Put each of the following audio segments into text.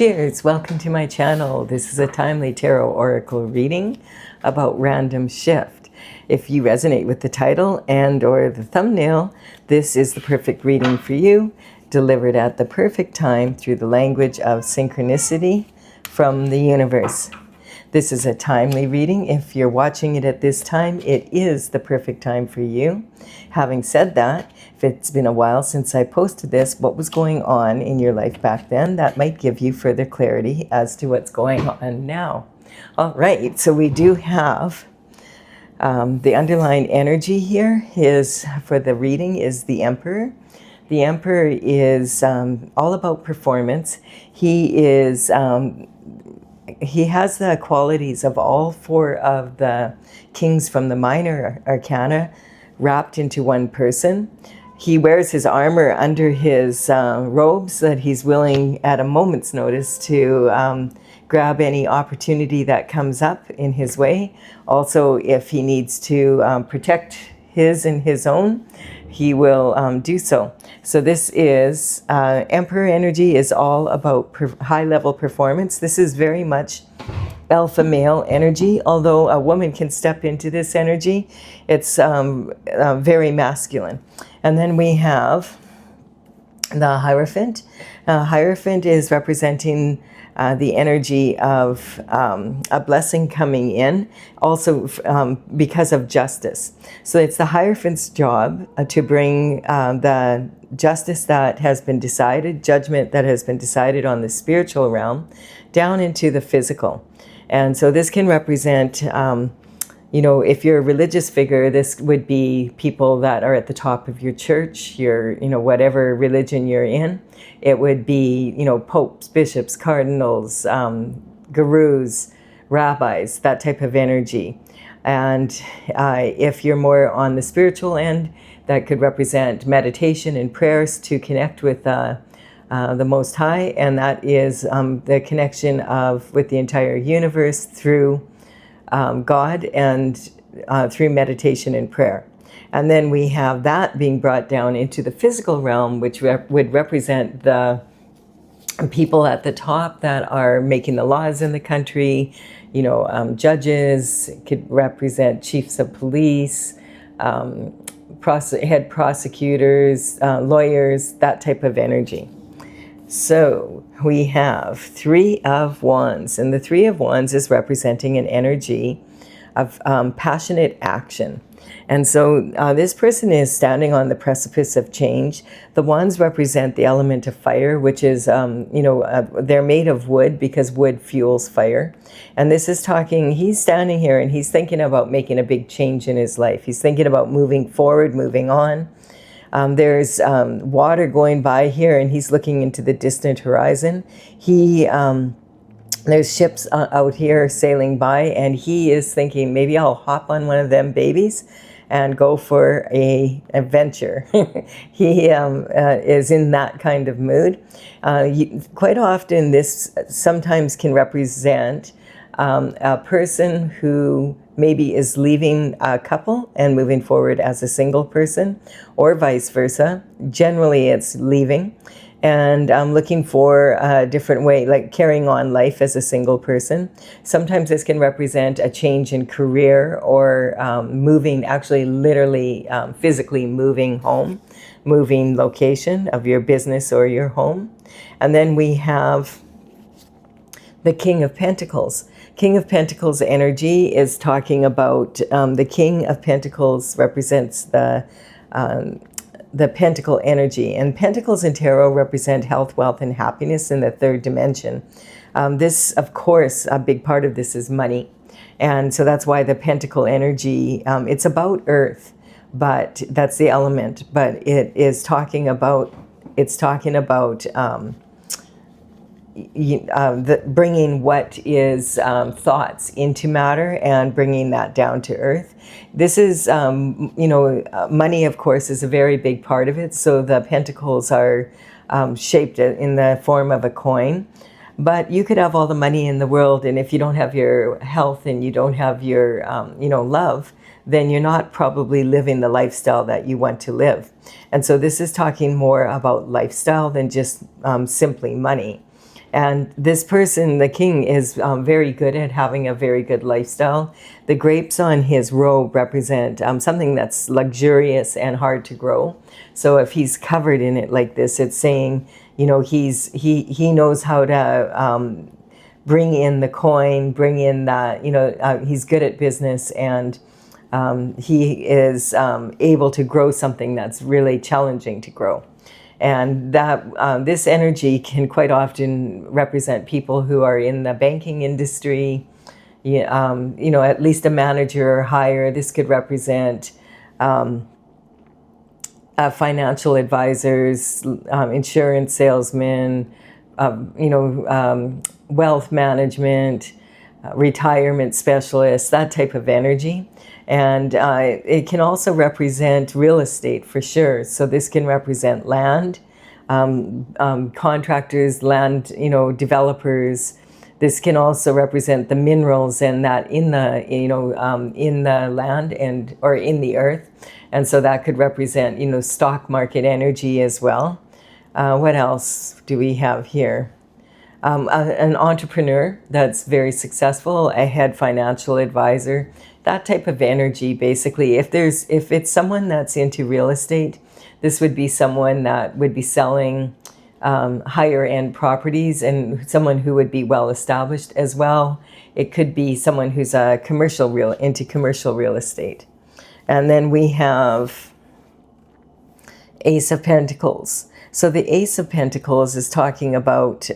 Cheers! Welcome to my channel. This is a timely tarot oracle reading about random shift. If you resonate with the title and or the thumbnail, this is the perfect reading for you, delivered at the perfect time through the language of synchronicity from the universe. This is a timely reading. If you're watching it at this time, it is the perfect time for you. Having said that, if it's been a while since I posted this, what was going on in your life back then, that might give you further clarity as to what's going on now. All right, so we do have the underlying energy here is, for the reading, is the Emperor. The Emperor is all about performance. He has the qualities of all four of the kings from the minor arcana wrapped into one person. He wears his armor under his robes so that he's willing at a moment's notice to grab any opportunity that comes up in his way. Also, if he needs to protect his and his own, he will do so. So this is, Emperor energy is all about high-level performance. This is very much alpha male energy, although a woman can step into this energy. It's very masculine. And then we have the Hierophant. Hierophant is representing the energy of a blessing coming in, also because of justice. So it's the Hierophant's job to bring the justice that has been decided, judgment that has been decided on the spiritual realm, down into the physical. And so this can represent, if you're a religious figure, this would be people that are at the top of your church, your, whatever religion you're in. It would be, popes, bishops, cardinals, gurus, rabbis, that type of energy. And if you're more on the spiritual end, that could represent meditation and prayers to connect with the Most High, and that is the connection with the entire universe through God and through meditation and prayer. And then we have that being brought down into the physical realm, which would represent the people at the top that are making the laws in the country, judges. It could represent chiefs of police, head prosecutors, lawyers, that type of energy. So we have Three of Wands, and the Three of Wands is representing an energy of passionate action. And so this person is standing on the precipice of change. The wands represent the element of fire, which is, they're made of wood because wood fuels fire. And this is he's standing here and he's thinking about making a big change in his life. He's thinking about moving forward, moving on. There's water going by here and he's looking into the distant horizon. There's ships out here sailing by and he is thinking, maybe I'll hop on one of them babies and go for an adventure. He is in that kind of mood. Quite often this sometimes can represent a person who maybe is leaving a couple and moving forward as a single person, or vice versa. Generally it's leaving and looking for a different way, like carrying on life as a single person. Sometimes this can represent a change in career or moving, actually literally physically moving home, moving location of your business or your home. And then we have the King of Pentacles. King of Pentacles energy is talking about, the King of Pentacles represents the pentacle energy. And pentacles in tarot represent health, wealth, and happiness in the third dimension. This, of course, a big part of this is money. And so that's why the pentacle energy, it's about earth, but that's the element. But it is talking about, bringing what is thoughts into matter and bringing that down to earth. This is, money, of course, is a very big part of it. So the pentacles are shaped in the form of a coin. But you could have all the money in the world, and if you don't have your health and you don't have your, love, then you're not probably living the lifestyle that you want to live. And so this is talking more about lifestyle than just simply money. And this person, the king, is very good at having a very good lifestyle. The grapes on his robe represent something that's luxurious and hard to grow. So if he's covered in it like this, it's saying, you know, he knows how to bring in the coin, bring in that, you know, he's good at business, and he is able to grow something that's really challenging to grow. And that this energy can quite often represent people who are in the banking industry, you know, at least a manager or higher. This could represent financial advisors, insurance salesmen, you know, wealth management, retirement specialists, that type of energy. And it can also represent real estate for sure. So this can represent land, contractors, land, you know, developers. This can also represent the minerals and that in the, you know, in the land and or in the earth. And so that could represent, you know, stock market energy as well. What else do we have here? An entrepreneur that's very successful, a head financial advisor, that type of energy. Basically, if it's someone that's into real estate, this would be someone that would be selling higher end properties, and someone who would be well established as well. It could be someone who's into commercial real estate. And then we have Ace of Pentacles. So the Ace of Pentacles is talking about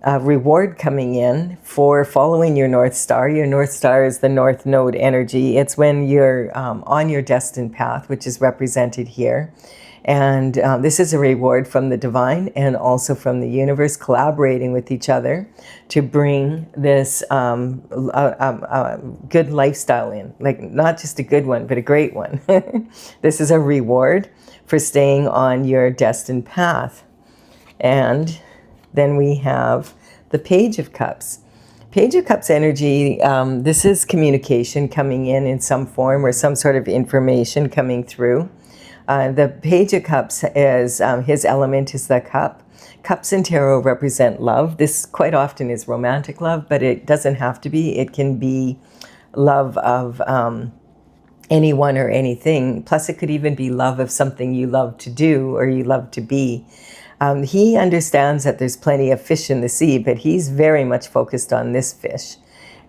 a reward coming in for following your North Star. Your North Star is the North Node energy. It's when you're on your destined path, which is represented here. And this is a reward from the divine and also from the universe collaborating with each other to bring this good lifestyle in. Like, not just a good one, but a great one. This is a reward for staying on your destined path. And then we have the Page of Cups. Page of Cups energy, this is communication coming in some form or some sort of information coming through. The Page of Cups is, his element is the cup. Cups in tarot represent love. This quite often is romantic love, but it doesn't have to be. It can be love of anyone or anything. Plus, it could even be love of something you love to do or you love to be. He understands that there's plenty of fish in the sea, but he's very much focused on this fish.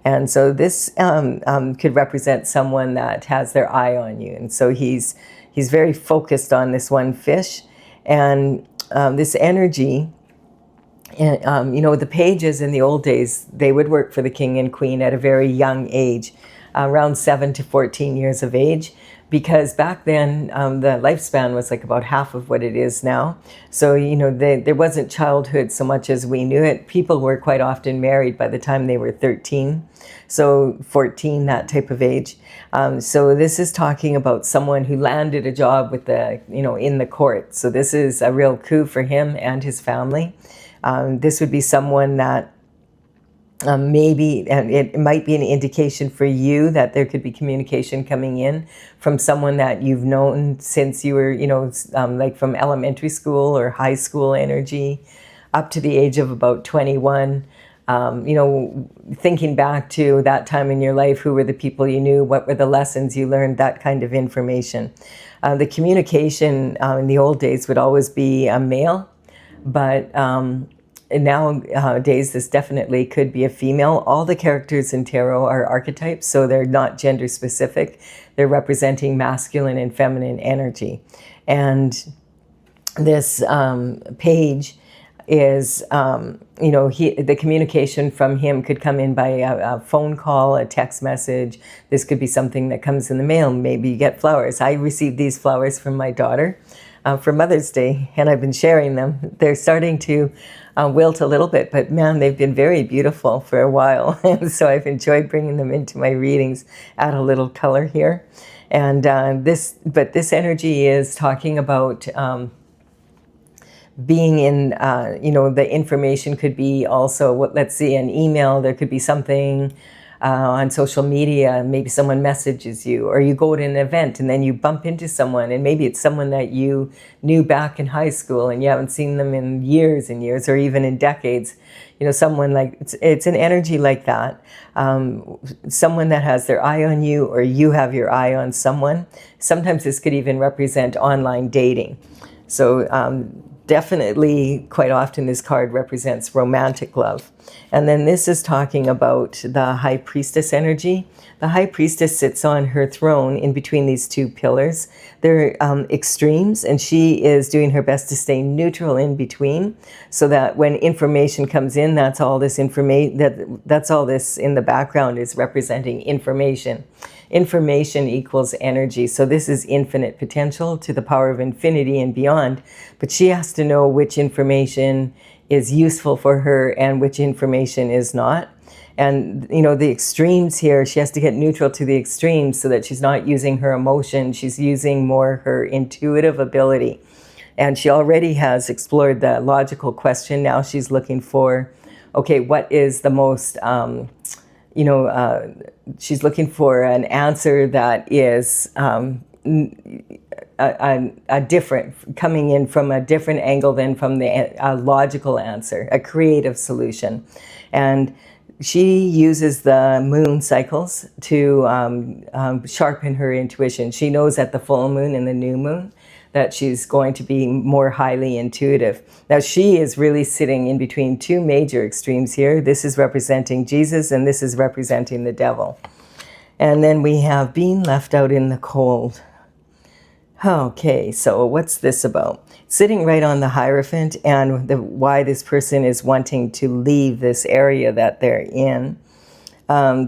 And so this could represent someone that has their eye on you. And so he's very focused on this one fish. And this energy, you know, the pages in the old days, they would work for the king and queen at a very young age, around 7 to 14 years of age. Because back then, the lifespan was like about half of what it is now. So, you know, there wasn't childhood so much as we knew it. People were quite often married by the time they were 13. So 14, that type of age. So this is talking about someone who landed a job with in the court. So this is a real coup for him and his family. This would be someone that maybe, and it might be an indication for you that there could be communication coming in from someone that you've known since you were, like from elementary school or high school energy up to the age of about 21. Thinking back to that time in your life, who were the people you knew, what were the lessons you learned, that kind of information. The communication in the old days would always be a male, but nowadays this definitely could be a female. All the characters in tarot are archetypes, so they're not gender specific. They're representing masculine and feminine energy. And this page is, the communication from him could come in by a phone call, a text message. This could be something that comes in the mail. Maybe you get flowers. I received these flowers from my daughter for Mother's Day, and I've been sharing them. They're starting to wilt a little bit, but man, they've been very beautiful for a while. And so I've enjoyed bringing them into my readings, add a little color here. And this energy is talking about being in, the information could be also, let's see, an email. There could be something on social media. Maybe someone messages you, or you go to an event and then you bump into someone, and maybe it's someone that you knew back in high school and you haven't seen them in years and years, or even in decades. You know, someone like, it's an energy like that. Someone that has their eye on you, or you have your eye on someone. Sometimes this could even represent online dating. So definitely, quite often, this card represents romantic love. And then this is talking about the High Priestess energy. The High Priestess sits on her throne in between these two pillars. They're extremes, and she is doing her best to stay neutral in between, so that when information comes in, that's all this information. That's all this in the background is representing information. Information equals energy. So this is infinite potential to the power of infinity and beyond. But she has to know which information is useful for her and which information is not. And, you know, the extremes here, she has to get neutral to the extremes so that she's not using her emotion. She's using more her intuitive ability. And she already has explored the logical question. Now she's looking for, okay, what is the most... she's looking for an answer that is a different, coming in from a different angle than from the logical answer, a creative solution. And she uses the moon cycles to sharpen her intuition. She knows at the full moon and the new moon that she's going to be more highly intuitive. Now, she is really sitting in between two major extremes here. This is representing Jesus, and this is representing the devil. And then we have being left out in the cold. Okay, so what's this about? Sitting right on the Hierophant, and why this person is wanting to leave this area that they're in.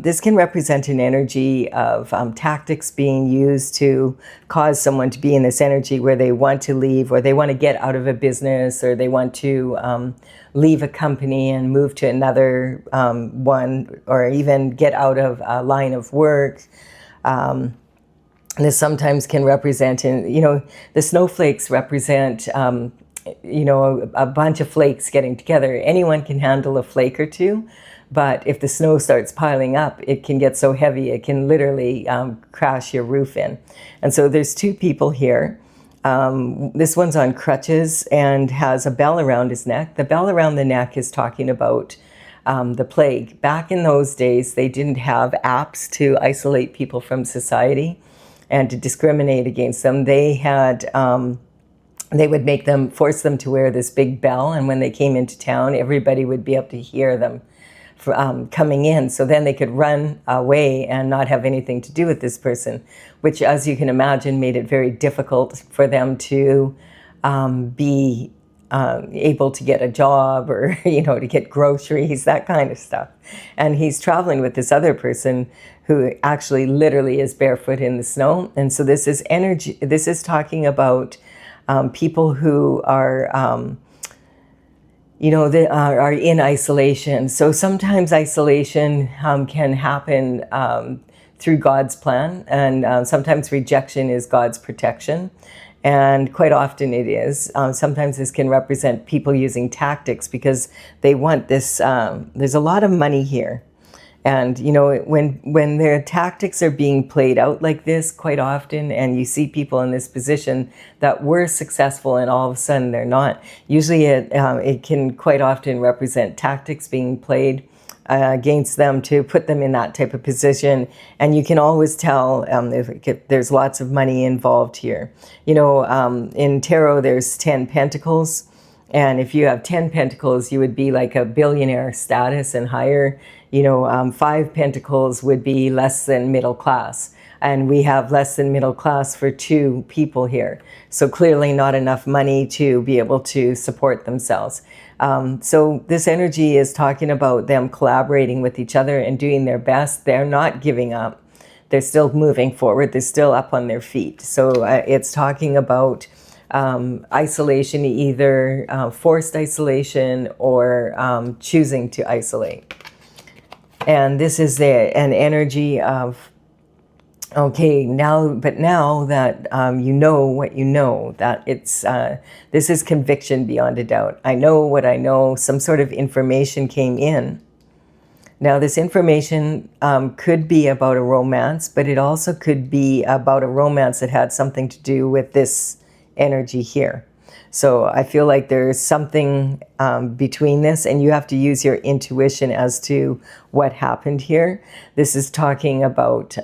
This can represent an energy of tactics being used to cause someone to be in this energy where they want to leave, or they want to get out of a business, or they want to leave a company and move to another one, or even get out of a line of work. This sometimes can represent, the snowflakes represent, a bunch of flakes getting together. Anyone can handle a flake or two. But if the snow starts piling up, it can get so heavy, it can literally crash your roof in. And so there's two people here. This one's on crutches and has a bell around his neck. The bell around the neck is talking about the plague. Back in those days, they didn't have apps to isolate people from society and to discriminate against them. They had... they would force them to wear this big bell, and when they came into town, everybody would be able to hear them coming in, so then they could run away and not have anything to do with this person, which, as you can imagine, made it very difficult for them to be able to get a job, or to get groceries, that kind of stuff. And he's traveling with this other person who actually literally is barefoot in the snow. And so this is energy. This is talking about people who are they are in isolation. So sometimes isolation can happen through God's plan, and sometimes rejection is God's protection, and quite often it is. Sometimes this can represent people using tactics because they want this. There's a lot of money here. And, when their tactics are being played out like this quite often, and you see people in this position that were successful and all of a sudden they're not, usually it can quite often represent tactics being played against them to put them in that type of position. And you can always tell if there's lots of money involved here. In tarot, there's 10 pentacles. And if you have 10 pentacles, you would be like a billionaire status and higher. 5 pentacles would be less than middle class. And we have less than middle class for 2 people here. So clearly not enough money to be able to support themselves. So this energy is talking about them collaborating with each other and doing their best. They're not giving up. They're still moving forward. They're still up on their feet. So it's talking about isolation, either forced isolation or choosing to isolate. And this is an energy of, okay, now that you know what you know, that it's this is conviction beyond a doubt. I know what I know. Some sort of information came in Now, this information could be about a romance, but it also could be about a romance that had something to do with this energy here. So I feel like there's something between this, and you have to use your intuition as to what happened here. This is talking about,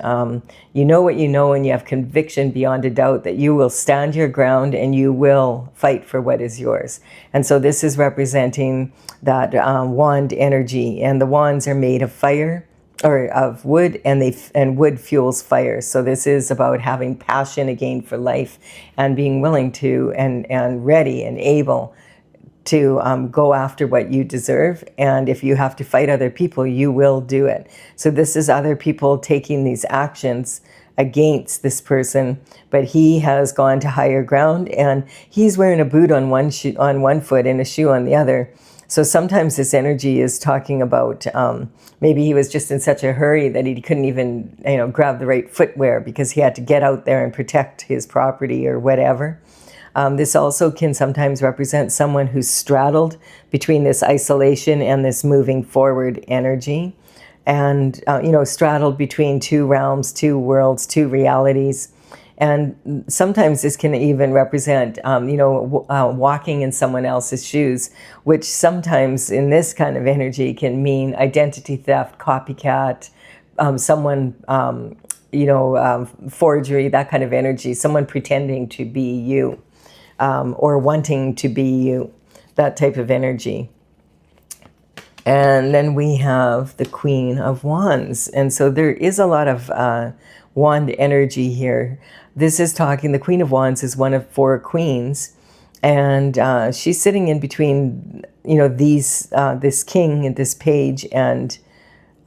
you know what you know, and you have conviction beyond a doubt that you will stand your ground and you will fight for what is yours. And so this is representing that wand energy, and the wands are made of fire, or of wood, and wood fuels fire. So this is about having passion again for life, and being willing to and ready and able to go after what you deserve. And if you have to fight other people, you will do it. So this is other people taking these actions against this person, but he has gone to higher ground, and he's wearing a boot on one foot and a shoe on the other. So sometimes this energy is talking about maybe he was just in such a hurry that he couldn't even, grab the right footwear because he had to get out there and protect his property or whatever. This also can sometimes represent someone who's straddled between this isolation and this moving forward energy, and straddled between two realms, two worlds, two realities. And sometimes this can even represent, walking in someone else's shoes, which sometimes in this kind of energy can mean identity theft, copycat, someone, forgery, that kind of energy, someone pretending to be you, or wanting to be you, that type of energy. And then we have the Queen of Wands. And so there is a lot of wand energy here. This is talking, the Queen of Wands is one of 4 queens, and she's sitting in between, this king and this page, and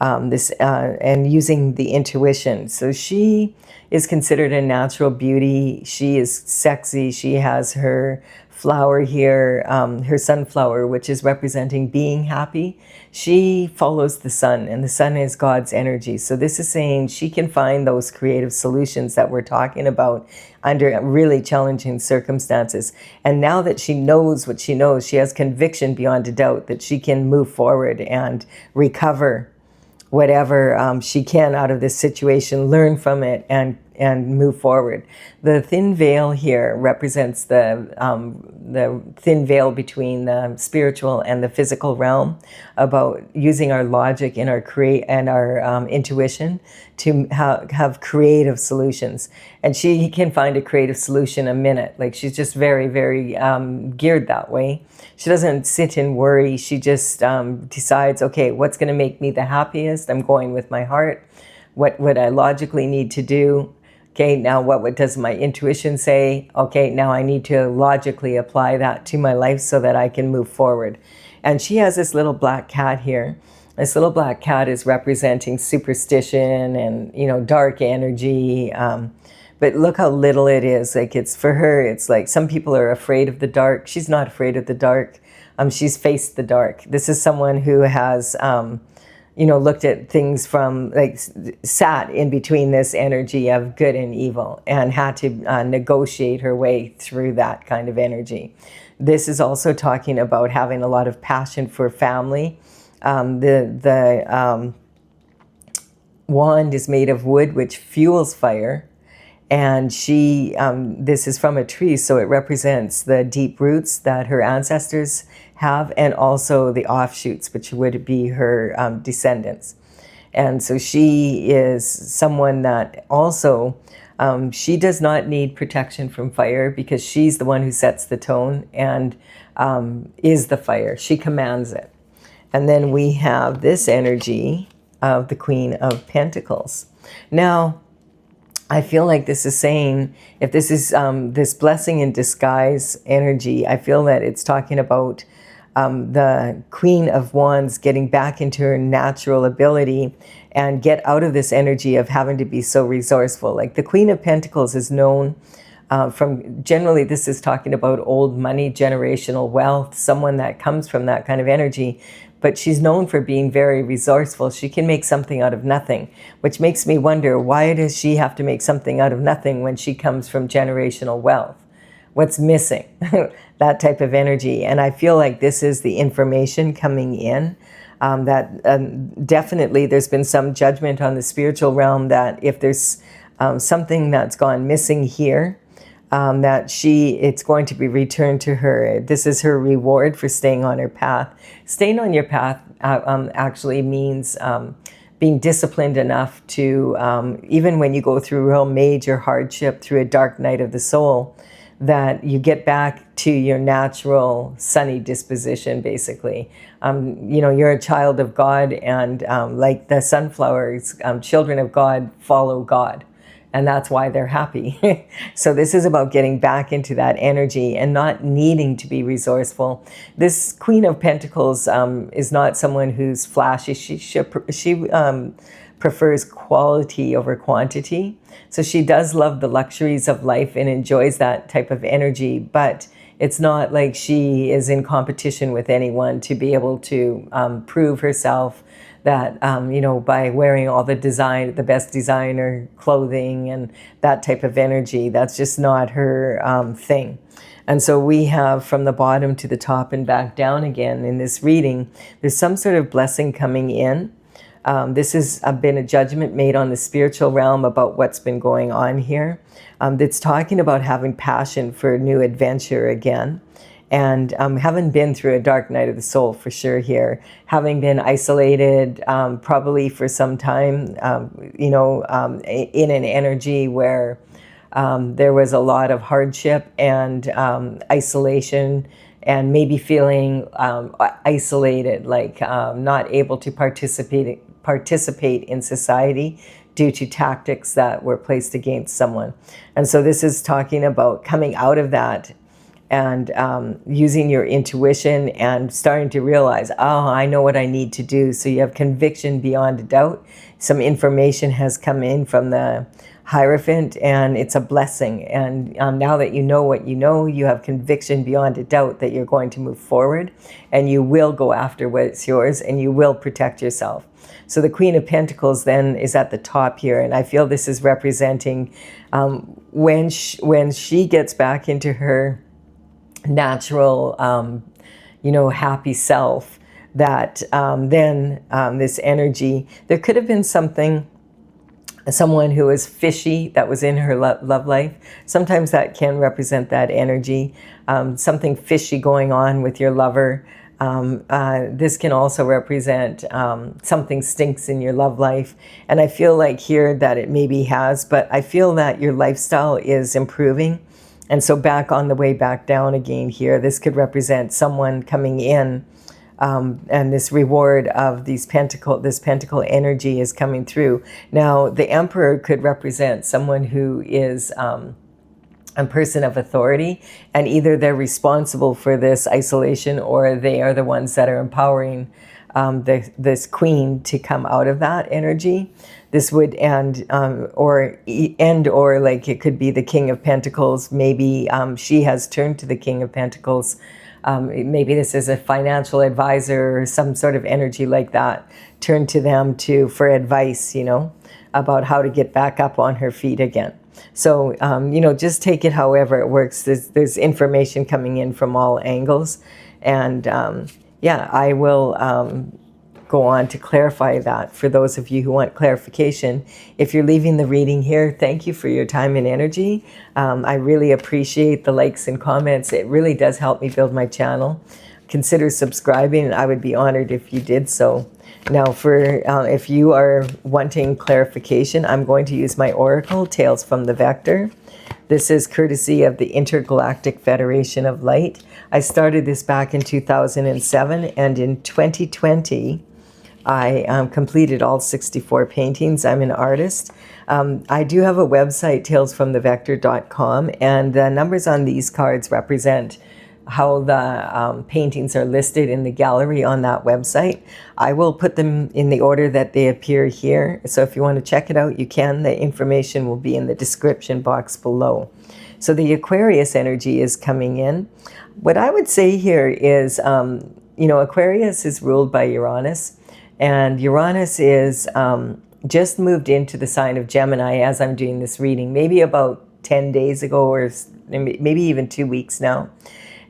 and using the intuition. So she is considered a natural beauty. She is sexy. She has her flower here, her sunflower, which is representing being happy. She follows the sun, and the sun is God's energy. So this is saying she can find those creative solutions that we're talking about under really challenging circumstances. And now that she knows what she knows, she has conviction beyond a doubt that she can move forward and recover whatever she can out of this situation, learn from it, and move forward. The thin veil here represents the thin veil between the spiritual and the physical realm, about using our logic and our intuition to have creative solutions. And she can find a creative solution a minute. Like, she's just very, very geared that way. She doesn't sit and worry. She just decides, okay, what's going to make me the happiest? I'm going with my heart. What would I logically need to do? Okay, now what does my intuition say? Okay, now I need to logically apply that to my life so that I can move forward. And she has this little black cat here. This little black cat is representing superstition and, dark energy. But look how little it is. Like, it's for her, it's like some people are afraid of the dark. She's not afraid of the dark. She's faced the dark. This is someone who has, looked at things from, like, sat in between this energy of good and evil and had to negotiate her way through that kind of energy. This is also talking about having a lot of passion for family. The wand is made of wood, which fuels fire. And this is from a tree, so it represents the deep roots that her ancestors have, and also the offshoots, which would be her descendants. And so she is someone that also, she does not need protection from fire, because she's the one who sets the tone and is the fire. She commands it. And then we have this energy of the Queen of Pentacles. Now, I feel like this is saying, if this is this blessing in disguise energy, I feel that it's talking about the Queen of Wands getting back into her natural ability and get out of this energy of having to be so resourceful. Like, the Queen of Pentacles is known generally, this is talking about old money, generational wealth, someone that comes from that kind of energy. But she's known for being very resourceful. She can make something out of nothing, which makes me wonder, why does she have to make something out of nothing when she comes from generational wealth? What's missing? That type of energy. And I feel like this is the information coming in Definitely there's been some judgment on the spiritual realm that if there's something that's gone missing here, that it's going to be returned to her. This is her reward for staying on her path. Staying on your path actually means being disciplined enough to, even when you go through real major hardship, through a dark night of the soul, that you get back to your natural sunny disposition, basically. You're a child of God, and like the sunflowers, children of God follow God. And that's why they're happy. So this is about getting back into that energy and not needing to be resourceful. This Queen of Pentacles is not someone who's flashy. She prefers quality over quantity. So she does love the luxuries of life and enjoys that type of energy, but it's not like she is in competition with anyone to be able to prove herself that, by wearing all the best designer clothing and that type of energy. That's just not her thing. And so we have from the bottom to the top and back down again in this reading, there's some sort of blessing coming in. This has been a judgment made on the spiritual realm about what's been going on here. It's talking about having passion for new adventure again. And having been through a dark night of the soul for sure here, having been isolated probably for some time, in an energy where there was a lot of hardship and isolation, and maybe feeling isolated, like not able to participate in society due to tactics that were placed against someone. And so this is talking about coming out of that and using your intuition and starting to realize, I know what I need to do. So you have conviction beyond a doubt. Some information has come in from the Hierophant, and it's a blessing. And now that you know what you have conviction beyond a doubt that you're going to move forward, and you will go after what's yours, and you will protect yourself. So the Queen of Pentacles then is at the top here, and I feel this is representing when she gets back into her natural, happy self, that then this energy, there could have been someone who was fishy that was in her love life. Sometimes that can represent that energy, something fishy going on with your lover. This can also represent something stinks in your love life. And I feel like here that it maybe has, but I feel that your lifestyle is improving. And so back on the way back down again here, this could represent someone coming in, and this reward of this pentacle energy is coming through. Now, the Emperor could represent someone who is a person of authority, and either they're responsible for this isolation, or they are the ones that are empowering this queen to come out of that energy. This would end, or like it could be the King of Pentacles. Maybe she has turned to the King of Pentacles. Maybe this is a financial advisor or some sort of energy like that. Turn to them for advice, about how to get back up on her feet again. So, just take it however it works. There's information coming in from all angles. And I will go on to clarify that for those of you who want clarification. If you're leaving the reading here, thank you for your time and energy. I really appreciate the likes and comments. It really does help me build my channel. Consider subscribing. I would be honored if you did so. Now, if you are wanting clarification, I'm going to use my Oracle, Tales from the Vector. This is courtesy of the Intergalactic Federation of Light. I started this back in 2007, and in 2020, I completed all 64 paintings. I'm an artist. I do have a website, talesfromthevector.com, and the numbers on these cards represent how the paintings are listed in the gallery on that website. I will put them in the order that they appear here. So if you want to check it out, you can. The information will be in the description box below. So the Aquarius energy is coming in. What I would say here is, Aquarius is ruled by Uranus, and Uranus is just moved into the sign of Gemini as I'm doing this reading, maybe about 10 days ago, or maybe even 2 weeks now.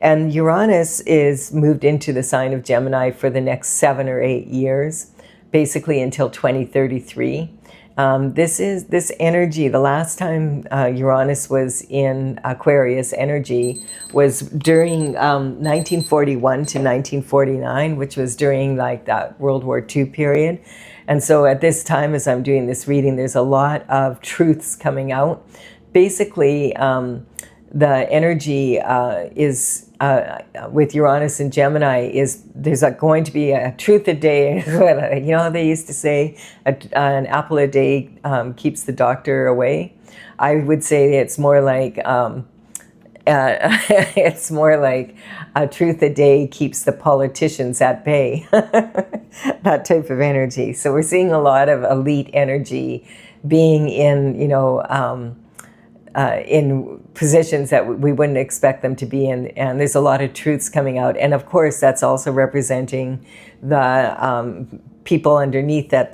And Uranus is moved into the sign of Gemini for the next 7 or 8 years, basically until 2033. This energy, the last time Uranus was in Aquarius energy was during 1941 to 1949, which was during like that World War II period. And so at this time, as I'm doing this reading, there's a lot of truths coming out. Basically, the energy is with Uranus and Gemini is there's going to be a truth a day. You know how they used to say an apple a day keeps the doctor away. I would say it's more like it's more like a truth a day keeps the politicians at bay. That type of energy. So we're seeing a lot of elite energy being in, in positions that we wouldn't expect them to be in, and there's a lot of truths coming out. And of course, that's also representing the people underneath that,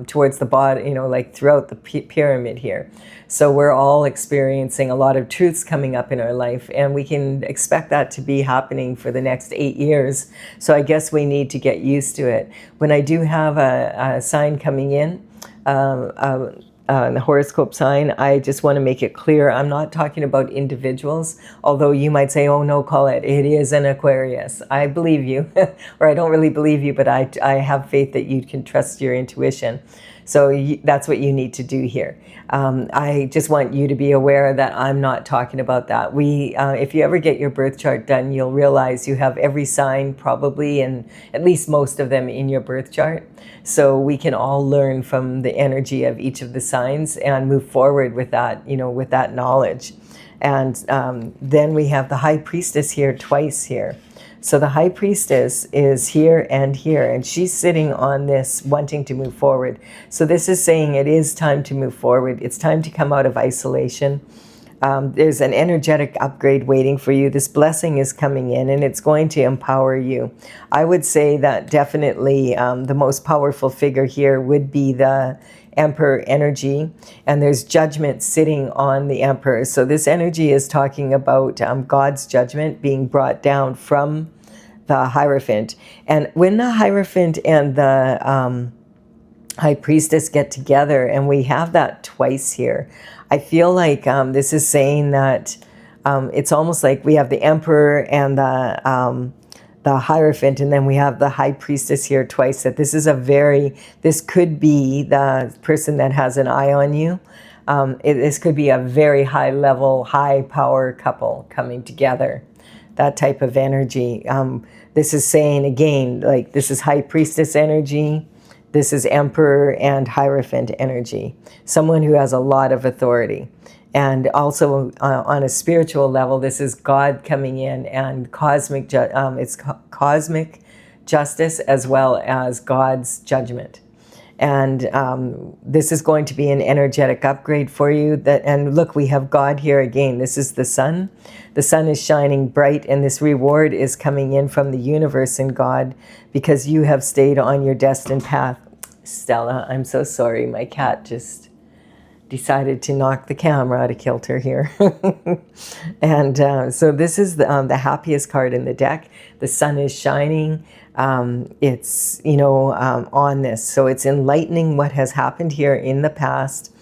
towards the bottom, like throughout the pyramid here. So we're all experiencing a lot of truths coming up in our life, and we can expect that to be happening for the next 8 years. So I guess we need to get used to it. When I do have a sign coming in, the horoscope sign, I just want to make it clear I'm not talking about individuals, although you might say, oh no, Colette, it is an Aquarius. I believe you, or I don't really believe you, but I have faith that you can trust your intuition. So that's what you need to do here. I just want you to be aware that I'm not talking about that. If you ever get your birth chart done, you'll realize you have every sign probably, and at least most of them in your birth chart. So we can all learn from the energy of each of the signs and move forward with that, with that knowledge. And then we have the High Priestess here twice here. So the High Priestess is here, and she's sitting on this wanting to move forward. So this is saying it is time to move forward. It's time to come out of isolation. There's an energetic upgrade waiting for you. This blessing is coming in, and it's going to empower you. I would say that definitely the most powerful figure here would be the Emperor energy, and there's judgment sitting on the Emperor. So this energy is talking about God's judgment being brought down from the Hierophant. And when the Hierophant and the High Priestess get together, and we have that twice here, I feel like this is saying that it's almost like we have the Emperor and the Hierophant, and then we have the High Priestess here twice. That this could be the person that has an eye on you. This could be a very high level, high power couple coming together. That type of energy. This is saying again, like this is High Priestess energy. This is Emperor and Hierophant energy. Someone who has a lot of authority. And also on a spiritual level, this is God coming in and cosmic justice as well as God's judgment. And this is going to be an energetic upgrade for you. And look, we have God here again. This is the sun. The sun is shining bright, and this reward is coming in from the universe and God because you have stayed on your destined path. Stella, I'm so sorry. My cat just decided to knock the camera out of kilter here. And so this is the happiest card in the deck. The sun is shining. It's, on this. So it's enlightening what has happened here in the past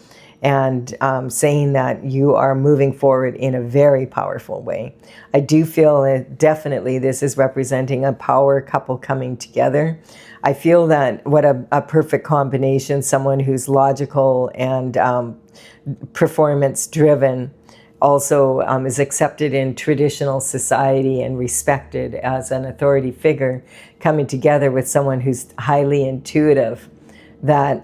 and saying that you are moving forward in a very powerful way. I do feel that definitely this is representing a power couple coming together. I feel that what a perfect combination, someone who's logical and performance driven, also is accepted in traditional society and respected as an authority figure, coming together with someone who's highly intuitive, that,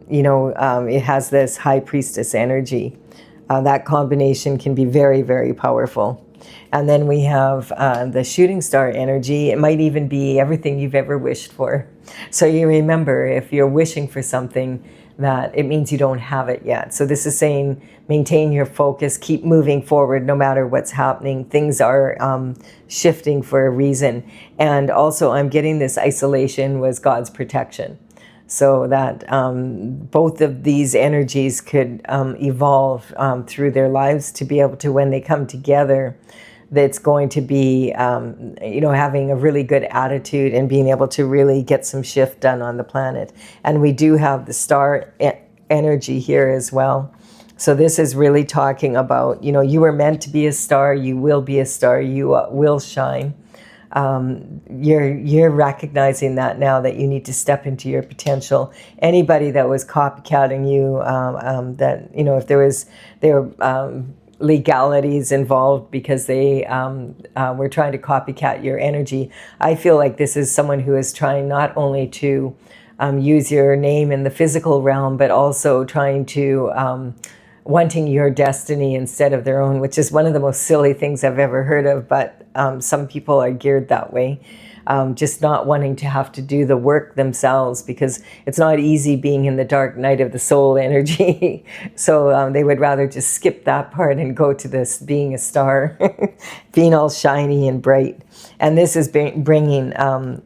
it has this High Priestess energy. That combination can be very, very powerful. And then we have the shooting star energy. It might even be everything you've ever wished for. So you remember, if you're wishing for something, that it means you don't have it yet. So this is saying maintain your focus, keep moving forward no matter what's happening. Things are shifting for a reason. And also I'm getting this isolation was God's protection. So that both of these energies could evolve through their lives to be able to, when they come together, that's going to be, having a really good attitude and being able to really get some shift done on the planet. And we do have the star energy here as well. So this is really talking about, you were meant to be a star, you will be a star, you will shine. You're recognizing that now, that you need to step into your potential. Anybody that was copycatting you, that, if there were legalities involved because they were trying to copycat your energy, I feel like this is someone who is trying not only to use your name in the physical realm, but also trying to wanting your destiny instead of their own, which is one of the most silly things I've ever heard of, but some people are geared that way. Just not wanting to have to do the work themselves, because it's not easy being in the dark night of the soul energy. So they would rather just skip that part and go to this being a star, being all shiny and bright. And this is bringing,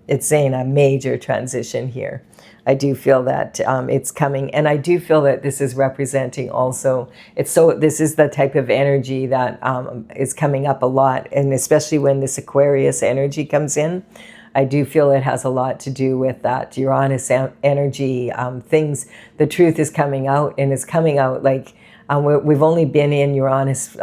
it's saying a major transition here. I do feel that it's coming, and I do feel that this is representing also, this is the type of energy that is coming up a lot, and especially when this Aquarius energy comes in, I do feel it has a lot to do with that Uranus energy, things, the truth is coming out, and it's coming out like, we've only been in Uranus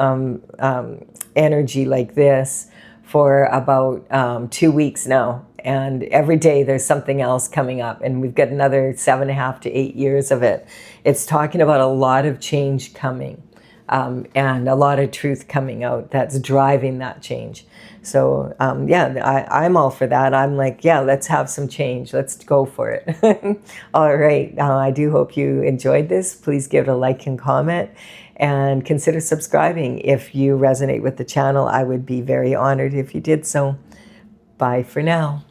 energy like this for about 2 weeks now. And every day there's something else coming up, and we've got another 7.5 to 8 years of it. It's talking about a lot of change coming, and a lot of truth coming out that's driving that change. So I'm all for that. I'm like, yeah, let's have some change. Let's go for it. All right. I do hope you enjoyed this. Please give it a like and comment, and consider subscribing if you resonate with the channel. I would be very honored if you did so. Bye for now.